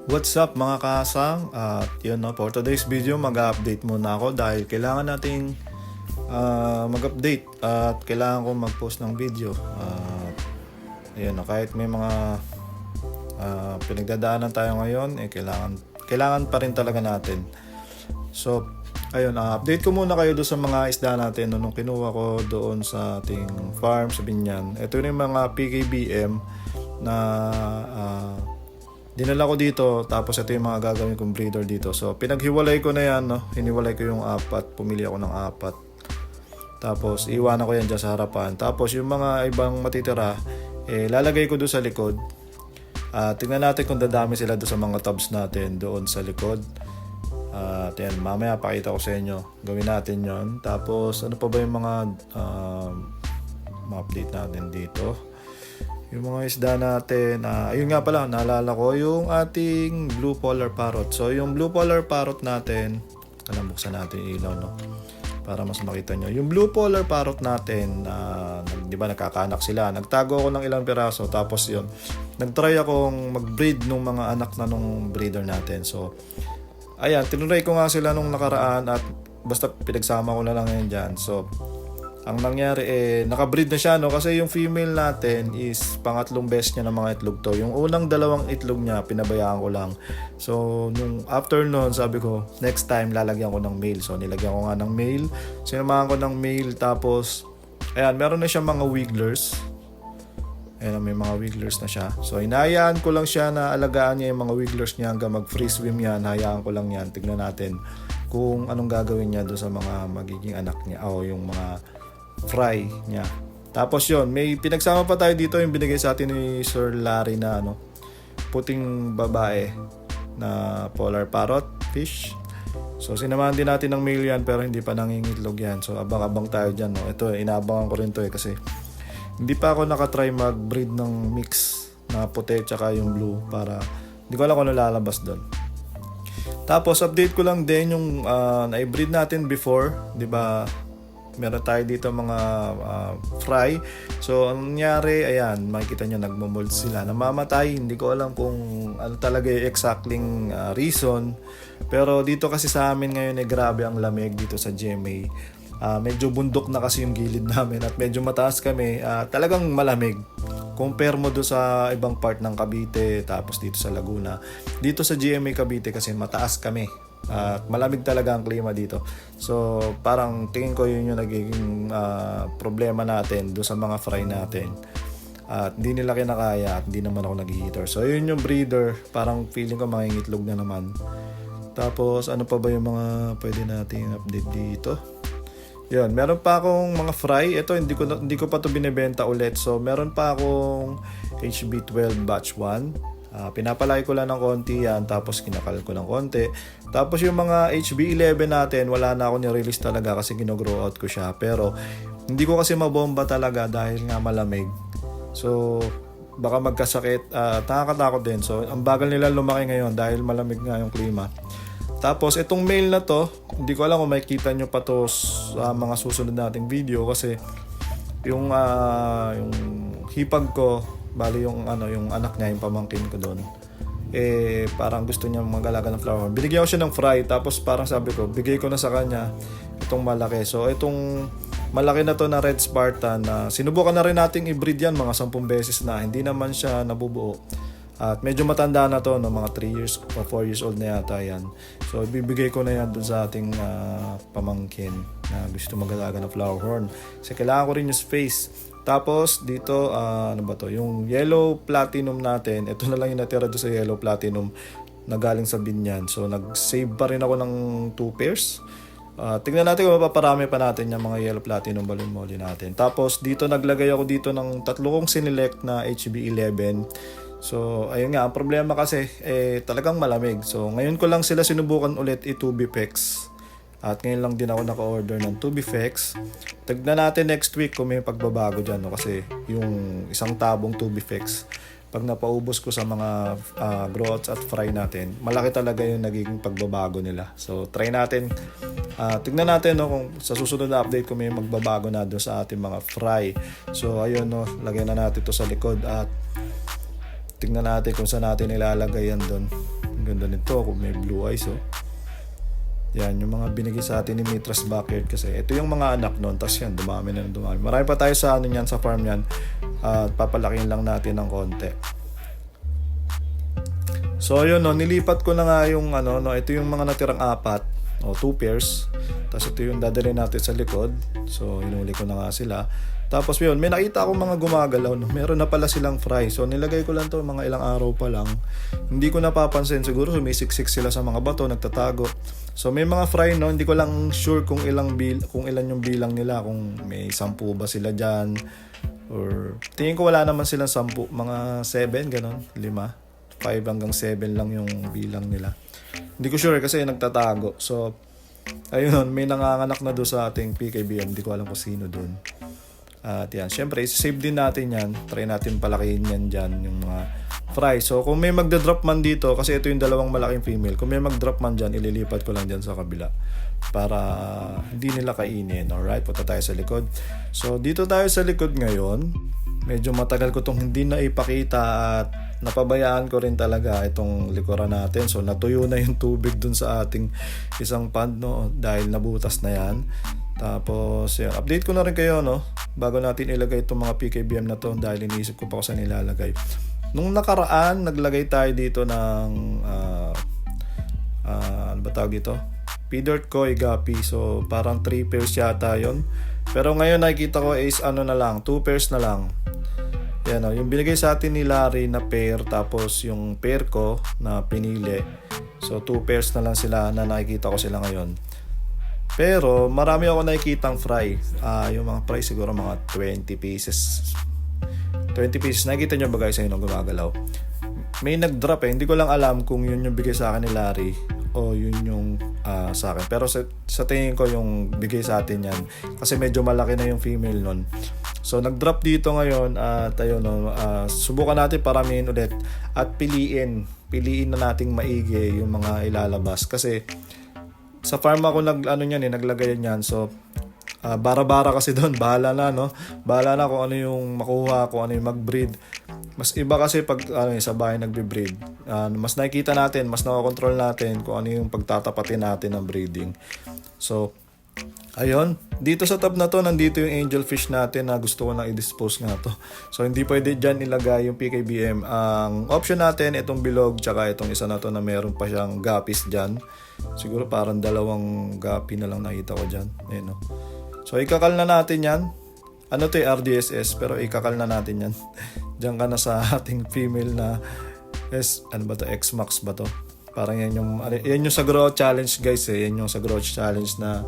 What's up mga kasang? At yun no, for today's video mag-update muna ako dahil kailangan nating mag-update at kailangan ko mag-post ng video. Ayun no, kahit may mga pinagdadaanan tayo ngayon, kailangan pa rin talaga natin. So, ayun, update ko muna kayo doon sa mga isda natin nung kinuha ko doon sa ating farm sa Binyan. Ito yung mga PKBM na dinala ko dito, tapos ito yung mga gagawin kong breeder dito. So pinaghiwalay ko na yan, no? Hiniwalay ko yung apat, pumili ako ng apat. Tapos iwanan ko yan dyan sa harapan. Tapos yung mga ibang matitira, lalagay ko doon sa likod. Tingnan natin kung dadami sila doon sa mga tubs natin doon sa likod. At yan, mamaya pakita ko sa inyo. Gawin natin yon. Tapos ano pa ba yung mga ma-update natin dito? Yung mga isda natin, ayun nga pala, naalala ko yung ating blue polar parrot. So yung blue polar parrot natin, buksan natin yung ilaw, no? Para mas makita nyo. Yung blue polar parrot natin, di ba nagkakaanak sila. Nagtago ako ng ilang piraso, tapos yun, nagtry akong mag-breed ng mga anak na nung breeder natin. So ayan, tinry ko nga sila nung nakaraan at basta pinagsama ko na lang yan dyan. So ang nangyari nakabreed na siya, no? Kasi yung female natin is pangatlong best niya ng mga itlog to. Yung unang dalawang itlog niya pinabayaan ko lang. So nung after nun, sabi ko next time lalagyan ko ng male. So nilagyan ko nga ng male, sinamahan ko ng male. Tapos ayan, meron na siya mga wigglers. Ayan, may mga wigglers na siya. So hinahayaan ko lang siya na alagaan niya yung mga wigglers niya hanggang mag free swim yan. Hayaan ko lang yan, tignan natin kung anong gagawin niya doon sa mga magiging anak niya o yung mga fry niya. Tapos yon, may pinagsama pa tayo dito, yung binigay sa atin ni Sir Larry na puting babae na polar parrot fish. So sinamahan din natin ng male yan, pero hindi pa nangingitlog yan. So abang-abang tayo dyan, no? Ito, inaabangan ko rin to kasi hindi pa ako nakatry mag-breed ng mix na puti tsaka yung blue, para hindi ko alam kung ano lalabas doon. Tapos update ko lang din yung na-breed natin before, di ba? Meron tayo dito mga fry. So ang nangyari, ayan, makikita nyo nagmo-mold sila, namamatay. Hindi ko alam kung ano talaga yung exactly reason. Pero dito kasi sa amin ngayon grabe ang lamig dito sa GMA. Medyo bundok na kasi yung gilid namin at medyo mataas kami. Talagang malamig. Compare mo do sa ibang part ng Cavite, tapos dito sa Laguna. Dito sa GMA Cavite kasi mataas kami. Malamig talaga ang klima dito. So parang tingin ko yun yung nagiging problema natin do sa mga fry natin. At hindi nila kinakaya at hindi naman ako nag-heater. So yun yung breeder. Parang feeling ko mangingitlog na naman. Tapos ano pa ba yung mga pwede nating update dito? Yun, meron pa akong mga fry. Ito hindi ko pa to binebenta ulit. So meron pa akong HB12 batch 1. Pinapalaki ko lang ng konti yan, tapos kinakal ko ng konti. Tapos yung mga HB11 natin, wala na ako ni-release talaga kasi gino-grow out ko siya. Pero hindi ko kasi mabomba talaga dahil nga malamig. So baka magkasakit, nakakatakot din. So ang bagal nila lumaki ngayon dahil malamig nga yung klima. Tapos itong male na to, hindi ko alam kung makikita nyo pa to sa mga susunod nating video kasi yung hipag ko, bali yung anak niya, yung pamangkin ko doon, parang gusto niya mag-alaga ng flower. Binigyan ko siya ng fry, tapos parang sabi ko, bigay ko na sa kanya itong malaki. So itong malaki na to na Red Spartan, sinubukan na rin nating i-breed yan mga 10 beses na, hindi naman siya nabubuo. At medyo matanda na to, no, mga 3 years o 4 years old na yata yan. So ibibigay ko na yan dun sa ating pamangkin na gusto mag-alaga ng flower horn. Kasi kailangan ko rin yung space. Tapos dito, ano ba to? Yung yellow platinum natin. Ito na lang yung natira doon sa yellow platinum na galing sa Binyan. So nag-save pa rin ako ng 2 pairs. Tingnan natin kung mapaparami pa natin yung mga yellow platinum balloon molly natin. Tapos dito naglagay ako dito ng 3 kong sinelect na HB11. So ayun nga, ang problema kasi talagang malamig. So ngayon ko lang sila sinubukan ulit i-2Bpex. At ngayon lang din ako naka-order ng 2Bpex. Tignan natin next week kung may pagbabago dyan, no? Kasi yung isang tabong 2Bpex, pag napaubos ko sa mga growouts at fry natin, malaki talaga yung naging pagbabago nila. So try natin. Tignan natin, no, kung sa susunod na update kung may magbabago na doon sa ating mga fry. So ayun, no, lagyan na natin ito sa likod at tignan natin kung saan natin ilalagay yan doon. Ganda nito kung may blue eyes, oh. Yan, yung mga binigay sa atin ni Mitras Backyard kasi ito yung mga anak nun. Tapos yan, dumami na dumami. Marami pa tayo sa ano yan, sa farm yan. At papalakihin lang natin ng konti. So yun, no, nilipat ko na nga yung ano, no, ito yung mga natirang 4 o 2 pairs. Tapos ito yung dadalhin natin sa likod. So hinuli ko na nga sila. Tapos yun, may nakita akong mga gumagalaw, no? Meron na pala silang fry. So nilagay ko lang to mga ilang araw pa lang. Hindi ko napapansin, siguro sumisiksik sila sa mga bato, nagtatago. So may mga fry, no, hindi ko lang sure kung ilan yung bilang nila, kung may 10 ba sila diyan or tingin ko wala naman silang 10, mga 7 ganon, 5 hanggang 7 lang yung bilang nila. Hindi ko sure kasi nagtatago. So ayun, may nanganganak na doon sa ating PKBM, hindi ko alam kung sino doon. At yan, syempre, save din natin yan. Try natin palakihin yan dyan, yung mga fry. So, kung may magda-drop man dito, kasi ito yung dalawang malaking female, kung may mag-drop man dyan, ililipat ko lang dyan sa kabila para hindi nila kainin. Alright, punta tayo sa likod. So, dito tayo sa likod ngayon. Medyo matagal ko itong hindi na ipakita at napabayaan ko rin talaga itong likuran natin. So, natuyo na yung tubig dun sa ating isang pond, no? Dahil nabutas na yan. Tapos, yun, update ko na rin kayo, no? Bago natin ilagay itong mga PKBM na to dahil iniisip ko pa kung saan nilalagay. Nung nakaraan, naglagay tayo dito ng ano ba tawag dito? P-Dirt Koi Guppy. So, parang 3 pairs yata yon. Pero ngayon nakikita ko is ano na lang, 2 pairs na lang. Yan, no? Yung binigay sa atin ni Larry na pair, tapos yung pair ko na pinili. So, 2 pairs na lang sila na nakikita ko sila ngayon. Pero marami ako nakikitang fry. Yung mga fry siguro mga 20 pieces. 20 pieces. Nakikita nyo ba guys ayun gumagalaw? May nag-drop eh. Hindi ko lang alam kung yun yung bigay sa akin ni Larry o yun yung sa akin. Pero sa tingin ko yung bigay sa atin yan. Kasi medyo malaki na yung female nun. So nag-drop dito ngayon at ayun, subukan natin paramihin ulit at piliin na nating maigi yung mga ilalabas. Kasi sa farm ako naglagay niyan. So bara-bara kasi doon, bahala na, no? Bahala na kung ano yung makuha, kung ano yung mag-breed. Mas iba kasi pag sa bahay nagbe-breed. Mas nakikita natin, mas nakokontrol natin kung ano yung pagtatapatin natin ng breeding. So ayun, dito sa tab na to, nandito yung angelfish natin na gusto ko na i-dispose nga to. So hindi pwede dyan ilagay yung PKBM. Ang option natin, itong bilog, tsaka itong isa na to na meron pa siyang guppies dyan. Siguro parang 2 guppy na lang nakita ko dyan. Ayan, no? So ikakal na natin yan. Ano to RDSS, pero ikakal na natin yan. Diyan ka na sa ating female na ano ba to, X-Max ba to? Parang yan yung sa growth challenge guys eh. Yan yung sa growth challenge na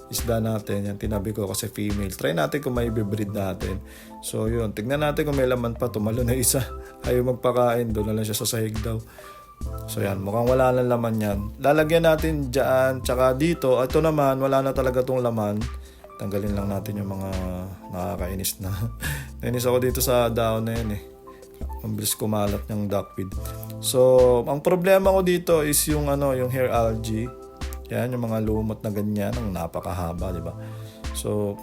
isda natin. Yan tinabi ko kasi female. Try natin kung may breed natin. So yun, tignan natin kung may laman pa. Tumalo na isa. Ayaw magpakain. Doon na lang siya sa sahig daw. So yan, mukhang wala na laman yan. Lalagyan natin dyan. Tsaka dito, ito naman, wala na talaga tong laman. Tanggalin lang natin yung mga nakakainis na. Nainis ako dito sa daon na yan eh. Ang bilis kumalat ng duckweed. So, ang problema ko dito is yung yung hair algae. Yan, yung mga lumot na ganyan, ang napakahaba, di ba? So,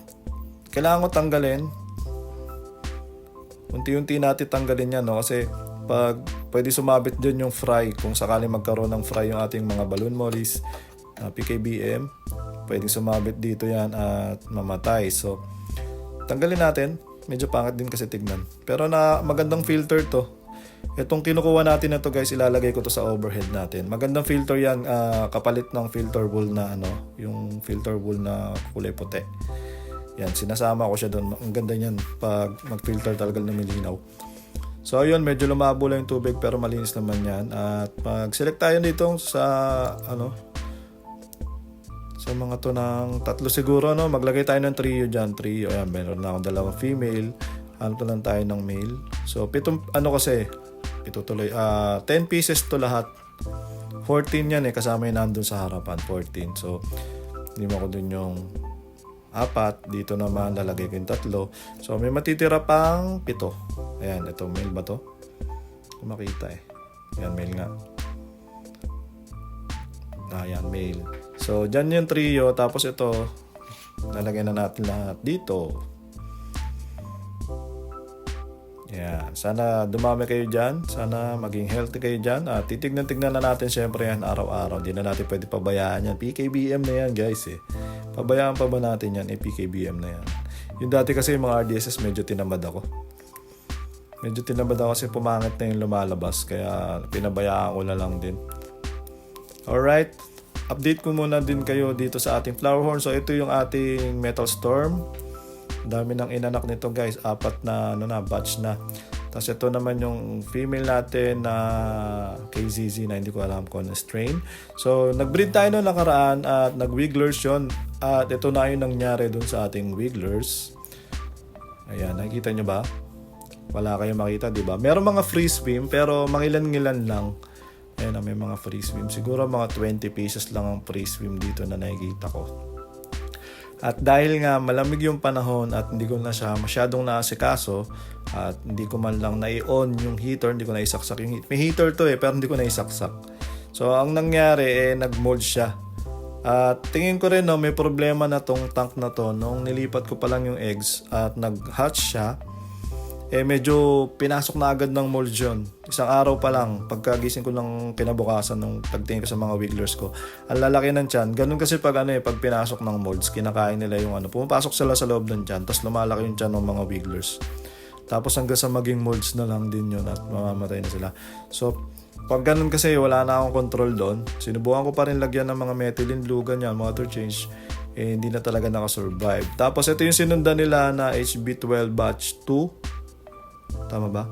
kailangan ko tanggalin. Unti-unti natin tanggalin yan, no? Kasi pag pwede sumabit dyan yung fry, kung sakaling magkaroon ng fry yung ating mga balloon mollies, PKBM, pwedeng sumabit dito yan at mamatay. So, tanggalin natin. Medyo pangit din kasi tignan. Pero magandang filter to. Itong kinukuha natin na to guys, ilalagay ko to sa overhead natin. Magandang filter yan, kapalit ng filter wool na yung filter wool na kulay puti. Yan, sinasama ko siya doon. Ang ganda niyan pag mag-filter talaga na milinaw. So ayun, medyo lumabo lang yung tubig pero malinis naman yan. At pag-select tayo dito sa sa mga to ng 3 siguro, no? Maglagay tayo ng trio dyan. Trio, ayan, meron na akong 2 female. To lang tayo ng male. So 7 10 pieces to lahat. 14 yan eh, kasama yung nandun sa harapan, 14. So hindi mo ko dun yung 4. Dito naman lalagay ko yung 3. So may matitira pang 7. Ayan, ito male ba to? Kung makita eh. Ayan, male nga. Ayan, male. So dyan yung trio. Tapos ito, lalagay na natin lahat dito. Yan. Sana dumami kayo dyan. Sana maging healthy kayo dyan. At titignan-tignan na natin syempre yan araw-araw. Hindi na natin pwede pabayaan yan. PKBM na yan guys eh. Pabayaan pa ba natin yan? PKBM na yan. Yung dati kasi yung mga RDSS medyo tinamad ako. Medyo tinamad ako kasi pumangit na yung lumalabas. Kaya pinabayaan ko na lang din. Alright. Update ko muna din kayo dito sa ating flower horn. So ito yung ating Metal Storm. Dami ng inanak nito guys. 4 na batch na. Tapos ito naman yung female natin na KZZ na hindi ko alam kung ano strain. So nagbreed tayo noong nakaraan at nag-wigglers yun. At ito na yung nangyari dun sa ating wigglers. Ayan, nakikita nyo ba? Wala kayong makita, di ba? Meron mga free swim pero mangilan-ngilan lang. Ayan, may mga free swim. Siguro mga 20 pieces lang ang free swim dito na nakikita ko. At dahil nga malamig yung panahon at hindi ko na siya masyadong naasikaso at hindi ko man lang nai-on yung heater, hindi ko naisaksak yung heater. May heater to pero hindi ko naisaksak. So, ang nangyari nag-mold siya. At tingin ko rin may problema na tong tank na to. Nung nilipat ko pa lang yung eggs at nag-hatch siya, medyo pinasok na agad ng mold yun. Isang araw pa lang, pagkagising ko ng kinabukasan nung pagtingin ko sa mga wigglers ko, ang lalaki ng tiyan. Ganun kasi pag pinasok ng molds, kinakain nila yung pumapasok sila sa loob ng tiyan, tapos lumalaki yung tiyan ng mga wigglers. Tapos hanggang sa maging molds na lang din yun at mamamatay na sila. So, pag ganun kasi wala na akong control doon, sinubukan ko pa rin lagyan ng mga methylene blue, ganyan, water change, hindi na talaga nakasurvive. Tapos ito yung sinundan nila na HB12 batch 2. Tama ba?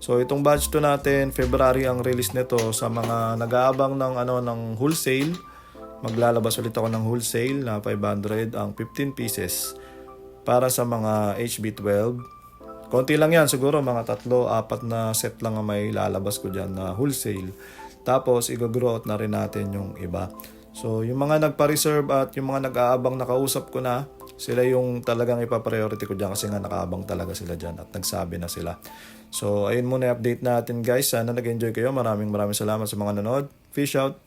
So itong batch 2 natin, February ang release nito. Sa mga nag-aabang ng wholesale, maglalabas ulit ako ng wholesale na 500 ang 15 pieces para sa mga HB12. Konti lang yan, siguro mga 3-4 na set lang ang may lalabas ko dyan na wholesale. Tapos i-grow out na rin natin yung iba. So yung mga nagpa-reserve at yung mga nag-aabang nakausap ko na, sila yung talagang ipa-priority ko dyan kasi nga nakaabang talaga sila dyan at nagsabi na sila. So ayun muna yung update natin guys. Sana nag-enjoy kayo. Maraming salamat sa mga nanood. Fish out!